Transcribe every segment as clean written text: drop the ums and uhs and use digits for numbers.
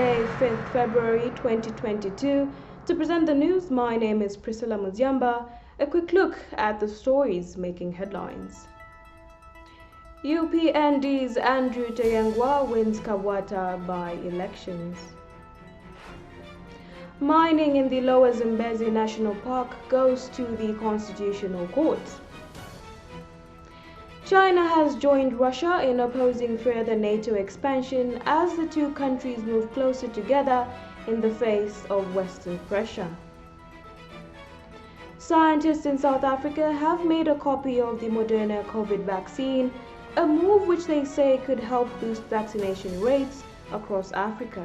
Thursday, 5th February 2022. To present the news, my name is Priscilla Muziamba. A quick look at the stories making headlines. UPND's Andrew Tayangwa wins Kabwata by elections. Mining in the Lower Zambezi National Park goes to the Constitutional Court. China has joined Russia in opposing further NATO expansion as the two countries move closer together in the face of Western pressure. Scientists in South Africa have made a copy of the Moderna COVID vaccine, a move which they say could help boost vaccination rates across Africa.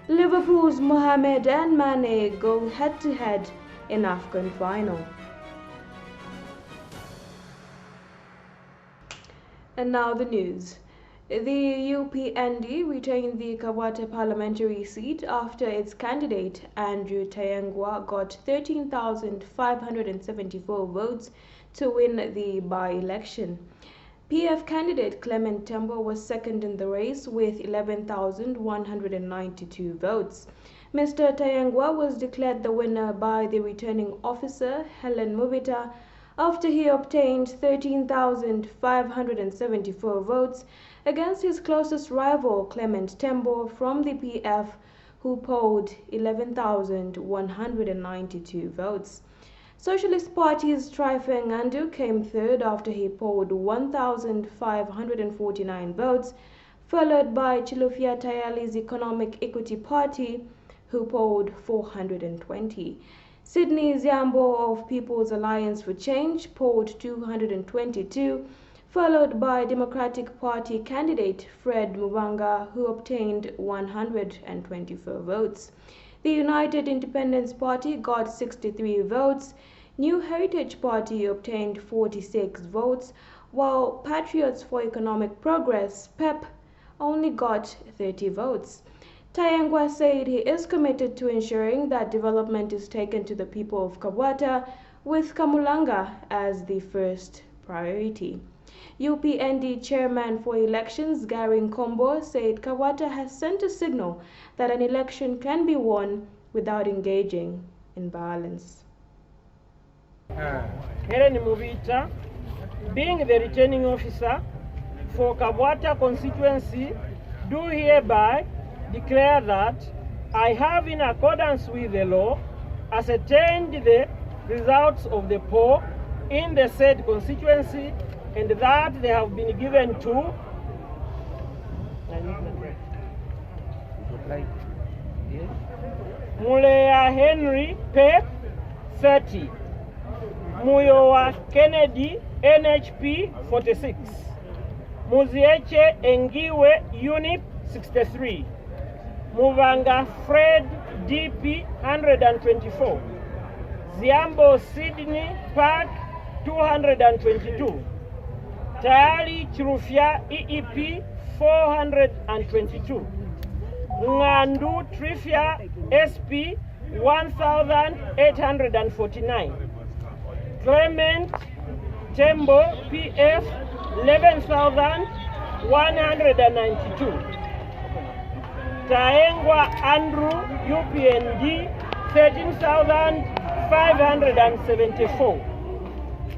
Liverpool's Mohamed and Mane go head-to-head in AFCON final. And now the news. The UPND retained the Kabwata parliamentary seat after its candidate Andrew Tayangwa got 13,574 votes to win the by-election. PF candidate Clement Tembo was second in the race with 11,192 votes. Mr. Tayangwa was declared the winner by the returning officer Helen Mubita after he obtained 13,574 votes against his closest rival Clement Tembo from the PF, who polled 11,192 votes. Socialist Party's Trifeng Andu came third after he polled 1,549 votes, followed by Chilufya Tayali's Economic Equity Party, who polled 420. Sydney's Yambo of People's Alliance for Change polled 222, followed by Democratic Party candidate Fred Mubanga, who obtained 124 votes. The United Independence Party got 63 votes. New Heritage Party obtained 46 votes, while Patriots for Economic Progress, PEP, only got 30 votes. Tayangwa said he is committed to ensuring that development is taken to the people of Kabwata, with Kamulanga as the first priority. UPND chairman for elections Gary Nkombo said Kabwata has sent a signal that an election can be won without engaging in violence. Helen Mubita, being the returning officer for Kabwata constituency, do hereby declare that I have, in accordance with the law, ascertained the results of the poll in the said constituency, and that they have been given to Mulea Henry Pep 30, Muyowa Kennedy NHP 46, Muzieche Engiwe UNIP 63, Muvanga Fred DP 124, Ziambo Sydney Park 222, Tayali Chirufya EEP 422, Ngandu Trifia SP 1849, Clement Tembo PF 11,192, Tayangwa Andrew UPND 13,574.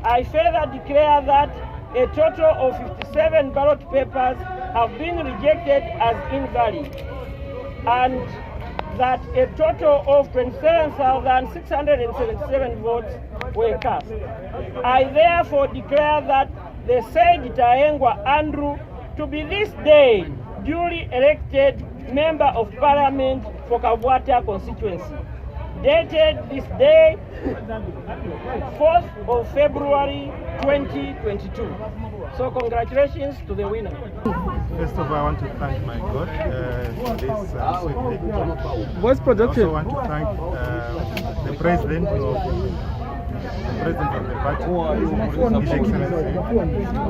I further declare that a total of 57 ballot papers have been rejected as invalid, and that a total of 27,677 votes were cast. I therefore declare that the said Tayangwa Andrew to be this day duly elected Member of Parliament for Kabwata constituency, dated this day, 4th of February 2022. So congratulations to the winner. First of all, I want to thank my God for this sweet victory. What's production? I also want to thank the president of the party, His Excellency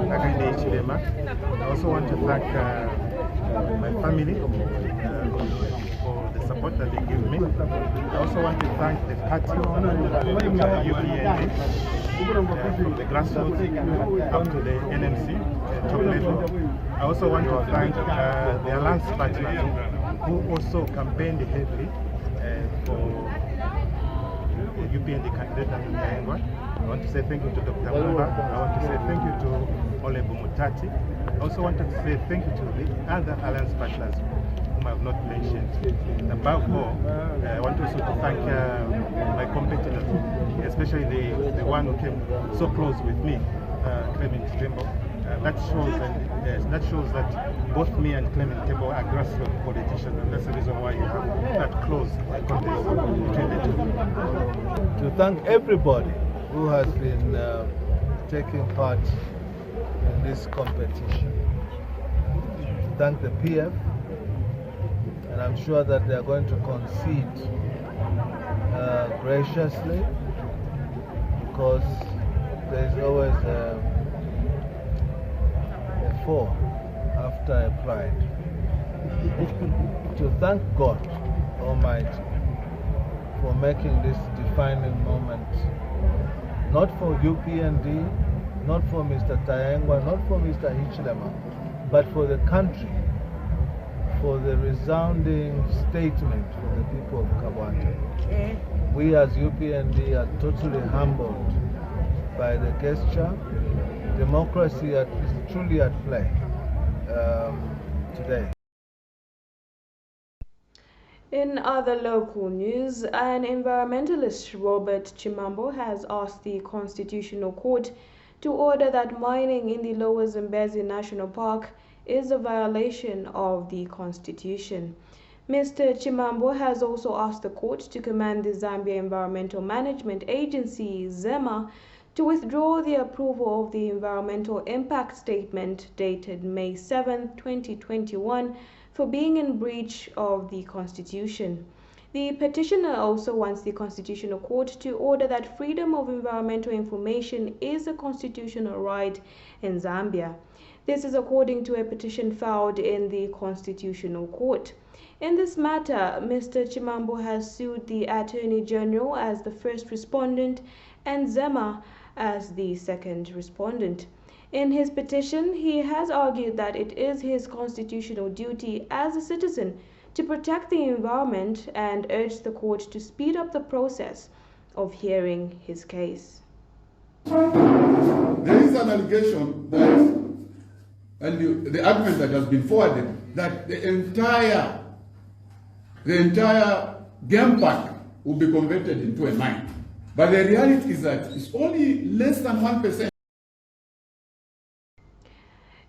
Hakainde Hichilema. I also want to thank my family for the support that they give me. I also want to thank the party, UPND, from the grassroots up to the NMC, top level. I also want to thank the alliance partners who also campaigned heavily for the UPND candidate Andrew Taengwa. I want to say thank you to Dr. Mumba. I want to say thank you to Ole Bumutati. I also want to say thank you to the other alliance partners whom I have not mentioned. Above all, I want also to thank my competitors, especially the one who came so close with me, Clement Tembo. That shows that both me and Clement Tembo are grassroots politicians, and that's the reason why you have that close contest between the two. To thank everybody who has been taking part in this competition. To thank the PF, and I'm sure that they are going to concede graciously, because there is always a foe after a pride. To thank God Almighty for making this defining moment, not for UPND, not for Mr. Taengwa, not for Mr. Hichilema, but for the country, for the resounding statement for the people of Kabwate. We as UPND are totally humbled by the gesture. Democracy is truly at play today. In other local news, an environmentalist, Robert Chimambo, has asked the Constitutional Court to order that mining in the Lower Zambezi National Park is a violation of the Constitution. Mr. Chimambo has also asked the court to command the Zambia Environmental Management Agency, ZEMA, to withdraw the approval of the environmental impact statement dated May 7, 2021, for being in breach of the Constitution. The petitioner also wants the Constitutional Court to order that freedom of environmental information is a constitutional right in Zambia. This is according to a petition filed in the Constitutional Court. In this matter, Mr. Chimambo has sued the Attorney General as the first respondent and ZEMA as the second respondent. In his petition, he has argued that it is his constitutional duty as a citizen to protect the environment and urged the court to speed up the process of hearing his case. There is an allegation that, and the argument that has been forwarded, that the entire game park will be converted into a mine. But the reality is that it's only less than 1%.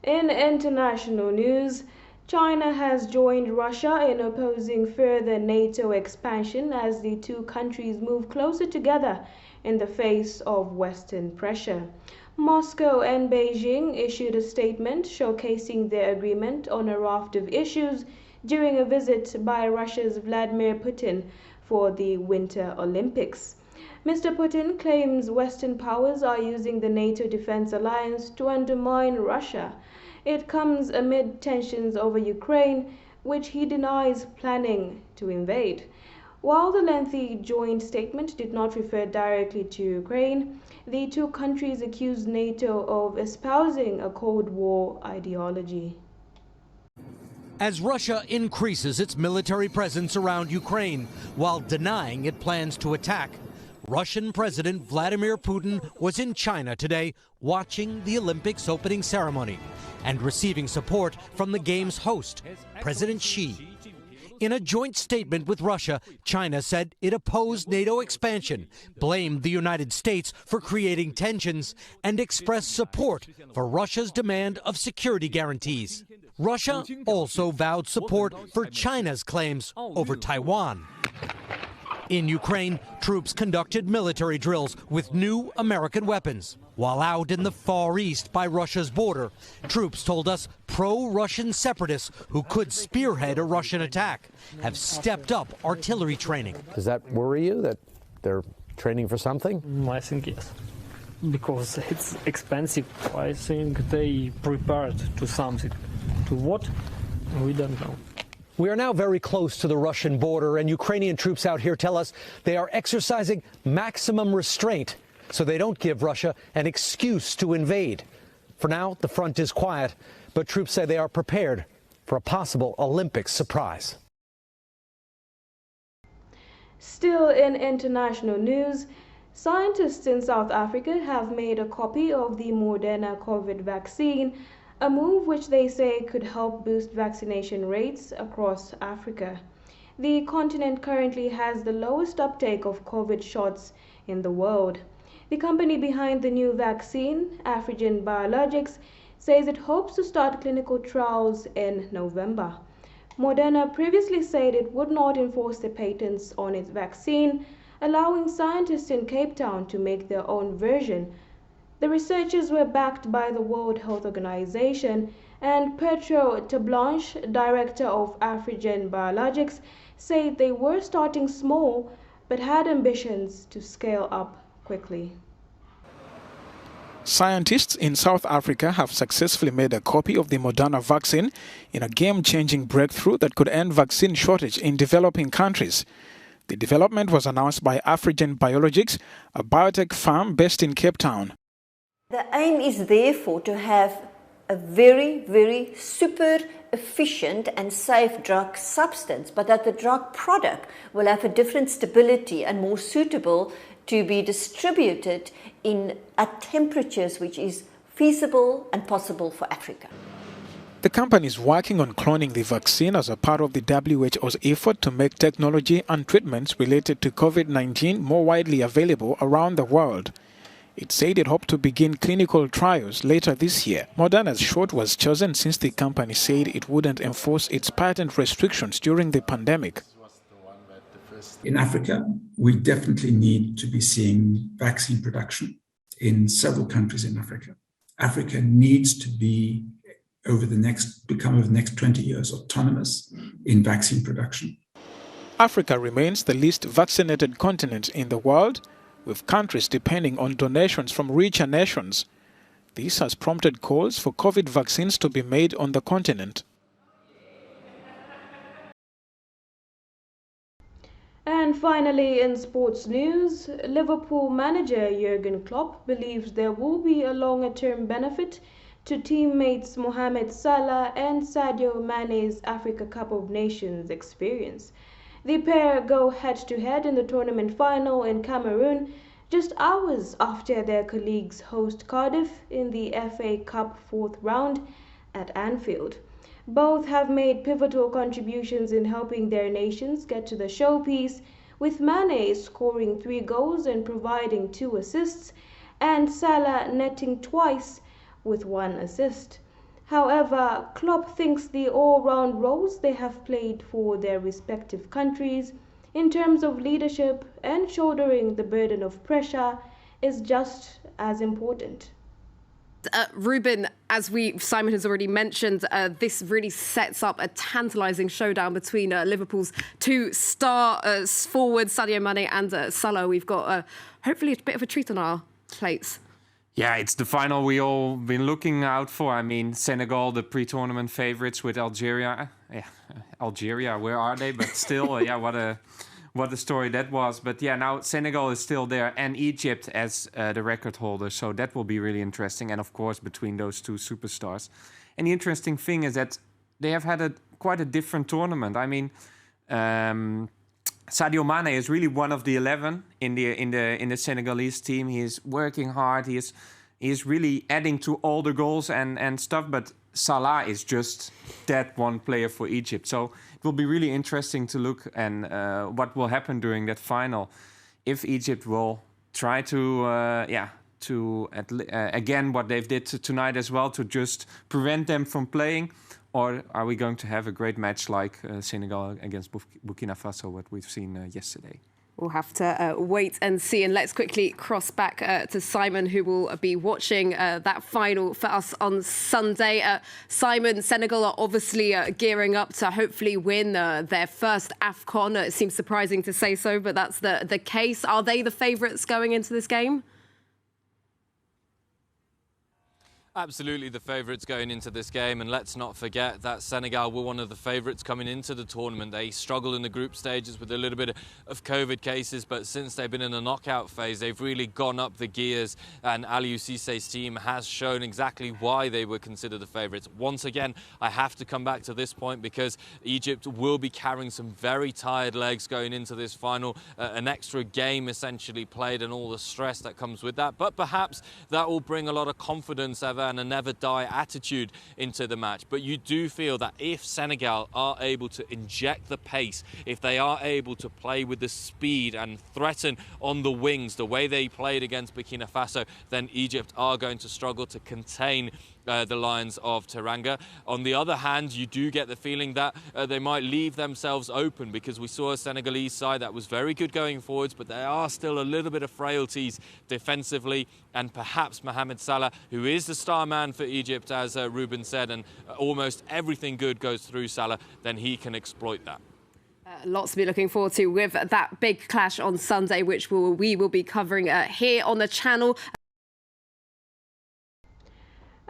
In international news, China has joined Russia in opposing further NATO expansion as the two countries move closer together in the face of Western pressure. Moscow and Beijing issued a statement showcasing their agreement on a raft of issues during a visit by Russia's Vladimir Putin for the Winter Olympics. Mr. Putin claims Western powers are using the NATO defense alliance to undermine Russia. It comes amid tensions over Ukraine, which he denies planning to invade. While the lengthy joint statement did not refer directly to Ukraine, the two countries accused NATO of espousing a Cold War ideology. As Russia increases its military presence around Ukraine while denying it plans to attack, Russian President Vladimir Putin was in China today watching the Olympics opening ceremony and receiving support from the game's host, President Xi. In a joint statement with Russia, China said it opposed NATO expansion, blamed the United States for creating tensions, and expressed support for Russia's demand of security guarantees. Russia also vowed support for China's claims over Taiwan. In Ukraine, troops conducted military drills with new American weapons. While out in the Far East by Russia's border, troops told us pro-Russian separatists who could spearhead a Russian attack have stepped up artillery training. Does that worry you that they're training for something? I think yes, because it's expensive. I think they prepared to something. To what? We don't know. We are now very close to the Russian border, and Ukrainian troops out here tell us they are exercising maximum restraint so they don't give Russia an excuse to invade. For now, the front is quiet, but troops say they are prepared for a possible Olympic surprise. Still in international news, scientists in South Africa have made a copy of the Moderna COVID vaccine, a move which they say could help boost vaccination rates across Africa. The continent currently has the lowest uptake of COVID shots in the world. The company behind the new vaccine, Afrigen Biologics, says it hopes to start clinical trials in November. Moderna previously said it would not enforce the patents on its vaccine, allowing scientists in Cape Town to make their own version. The researchers were backed by the World Health Organization, and Petro Tablanche, director of Afrigen Biologics, said they were starting small but had ambitions to scale up quickly. Scientists in South Africa have successfully made a copy of the Moderna vaccine in a game-changing breakthrough that could end vaccine shortage in developing countries. The development was announced by Afrigen Biologics, a biotech firm based in Cape Town. The aim is therefore to have a very, very super efficient and safe drug substance, but that the drug product will have a different stability and more suitable to be distributed at temperatures which is feasible and possible for Africa. The company is working on cloning the vaccine as a part of the WHO's effort to make technology and treatments related to COVID-19 more widely available around the world. It said it hoped to begin clinical trials later this year. Moderna's shot was chosen since the company said it wouldn't enforce its patent restrictions during the pandemic. In Africa, we definitely need to be seeing vaccine production in several countries in Africa. Africa needs to be, become over the next 20 years, autonomous in vaccine production. Africa remains the least vaccinated continent in the world, with countries depending on donations from richer nations. This has prompted calls for COVID vaccines to be made on the continent. And finally, in sports news, Liverpool manager Jurgen Klopp believes there will be a longer-term benefit to teammates Mohamed Salah and Sadio Mane's Africa Cup of Nations experience. The pair go head-to-head in the tournament final in Cameroon just hours after their colleagues host Cardiff in the FA Cup fourth round at Anfield. Both have made pivotal contributions in helping their nations get to the showpiece, with Mane scoring 3 goals and providing 2 assists, and Salah netting twice with 1 assist. However, Klopp thinks the all-round roles they have played for their respective countries in terms of leadership and shouldering the burden of pressure is just as important. Ruben, as Simon has already mentioned, this really sets up a tantalising showdown between Liverpool's 2 star forwards, Sadio Mane and Salah. We've got hopefully a bit of a treat on our plates. Yeah, it's the final we all been looking out for. I mean, Senegal, the pre-tournament favourites with Algeria. Yeah, Algeria, where are they? But still, yeah, what a story that was. But yeah, now Senegal is still there and Egypt as the record holder. So that will be really interesting. And of course, between those 2 superstars. And the interesting thing is that they have had quite a different tournament. I mean, Sadio Mane is really one of the 11 in the Senegalese team. He is working hard. He is really adding to all the goals and stuff. But Salah is just that one player for Egypt. So it will be really interesting to look and what will happen during that final. If Egypt will try to again what they've did tonight as well, to just prevent them from playing. Or are we going to have a great match like Senegal against Burkina Faso, what we've seen yesterday? We'll have to wait and see. And let's quickly cross back to Simon, who will be watching that final for us on Sunday. Simon, Senegal are obviously gearing up to hopefully win their first AFCON. It seems surprising to say so, but that's the case. Are they the favourites going into this game? Absolutely the favourites going into this game, and let's not forget that Senegal were one of the favourites coming into the tournament. They struggled in the group stages with a little bit of COVID cases, but since they've been in the knockout phase, they've really gone up the gears, and Aliou Cissé's team has shown exactly why they were considered the favourites. Once again, I have to come back to this point because Egypt will be carrying some very tired legs going into this final, an extra game essentially played and all the stress that comes with that, but perhaps that will bring a lot of confidence and a never die attitude into the match. But you do feel that if Senegal are able to inject the pace, if they are able to play with the speed and threaten on the wings the way they played against Burkina Faso, then Egypt are going to struggle to contain the Lions of Teranga. On the other hand, you do get the feeling that they might leave themselves open, because we saw a Senegalese side that was very good going forwards, but there are still a little bit of frailties defensively, and perhaps Mohamed Salah, who is the star man for Egypt, as Ruben said, and almost everything good goes through Salah, then he can exploit that. Lots to be looking forward to with that big clash on Sunday, which we will be covering here on the channel.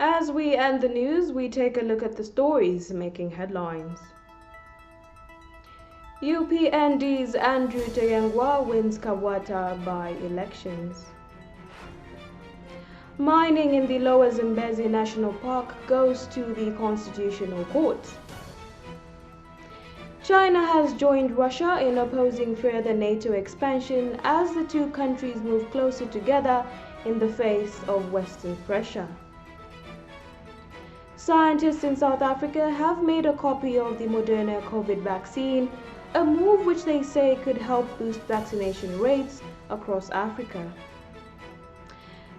As we end the news, we take a look at the stories making headlines. UPND's Andrew Tayangwa wins Kawata by elections. Mining in the Lower Zambezi National Park goes to the Constitutional Court. China has joined Russia in opposing further NATO expansion as the two countries move closer together in the face of Western pressure. Scientists in South Africa have made a copy of the Moderna COVID vaccine, a move which they say could help boost vaccination rates across Africa.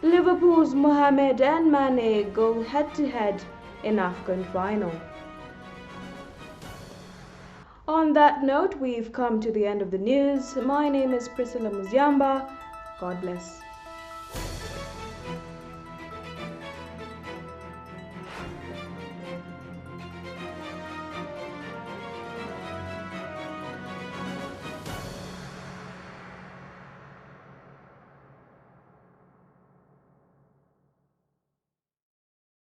Liverpool's Mohamed and Mane go head-to-head in AFCON final. On that note, we've come to the end of the news. My name is Priscilla Muziamba. God bless.